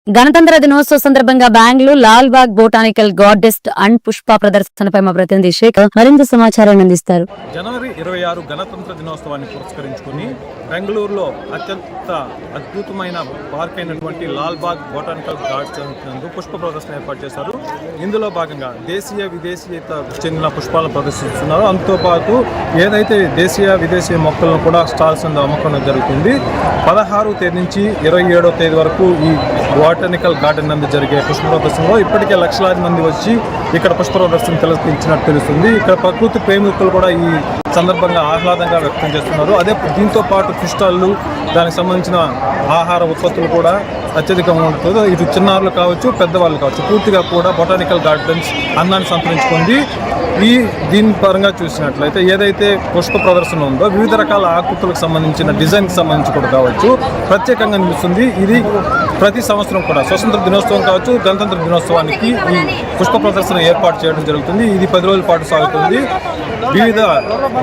గణతంత్ర దినోత్సవ సందర్భంగా Bengaluru Lalbagh botanical gardens and పుష్ప ప్రదర్శనపై మా ప్రతినిధి శేఖర్ మరింత సమాచారాన్ని అందిస్తారు. జనవరి 26 గణతంత్ర దినోత్సవాన్ని పురస్కరించుకుని బెంగళూరులో అత్యంత అద్భుతమైన పార్క్ అయినటువంటి లాల్బాగ్ బొటానికల్ గార్డెన్స్ నందు పుష్ప ప్రదర్శన ఏర్పాటు చేశారు. ఇందులో భాగంగా దేశీయ విదేశీయతకు చెందిన పుష్పాలను ప్రదర్శిస్తున్నారు. అంతో పాటు ఏదైతే దేశీయ విదేశీయ మొక్కలను కూడా స్టాల్స్ నందు అమ్మకం జరుగుతుంది. 16వ తేదీ నుంచి 27వ తేదీ వరకు ఈ బొటానికల్ గార్డెన్ నందు జరిగే పుష్ప ప్రదర్శనలో ఇప్పటికే లక్షలాది మంది వచ్చి ఇక్కడ పుష్ప ప్రదర్శన తిలకించినట్టు తెలుస్తుంది. ఇక్కడ ప్రకృతి ప్రేమికులు కూడా ఈ సందర్భంగా ఆహ్లాదంగా వ్యక్తం చేస్తున్నారు. అదే దీంతో పాటు క్రిస్టాళ్ళు, దానికి సంబంధించిన ఆహార ఉత్పత్తులు కూడా అత్యధికంగా ఉంటుంది. ఇటు చిన్నారులు కావచ్చు, పెద్దవాళ్ళు కావచ్చు, పూర్తిగా కూడా బొటానికల్ గార్డెన్స్ అందాన్ని సంతరించుకుంది. దీని పరంగా చూసినట్లయితే ఏదైతే పుష్ప ప్రదర్శన ఉందో వివిధ రకాల ఆకృతులకు సంబంధించిన డిజైన్కి సంబంధించి కూడా కావచ్చు ప్రత్యేకంగా నిలుస్తుంది. ఇది ప్రతి సంవత్సరం కూడా స్వతంత్ర దినోత్సవం కావచ్చు, గణతంత్ర దినోత్సవానికి ఈ పుష్ప ప్రదర్శన ఏర్పాటు చేయడం జరుగుతుంది. ఇది 10 రోజుల పాటు సాగుతుంది. వివిధ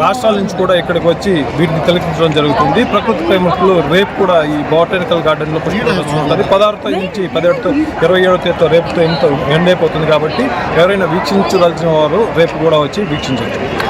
రాష్ట్రాల నుంచి కూడా ఇక్కడికి వచ్చి వీటిని తిలకించడం జరుగుతుంది. ప్రకృతి ప్రేమికులు రేపు కూడా ఈ బొటానికల్ గార్డెన్లో పుష్ప ప్రదర్శన ఉంటుంది. 16 నుంచి 17తో 27వ తేదీతో రేపుతో ఎంతో ఎండ్ అయిపోతుంది. కాబట్టి ఎవరైనా వీక్షించదలిచిన వారు రేపు కూడా వచ్చి వీక్షించవచ్చు.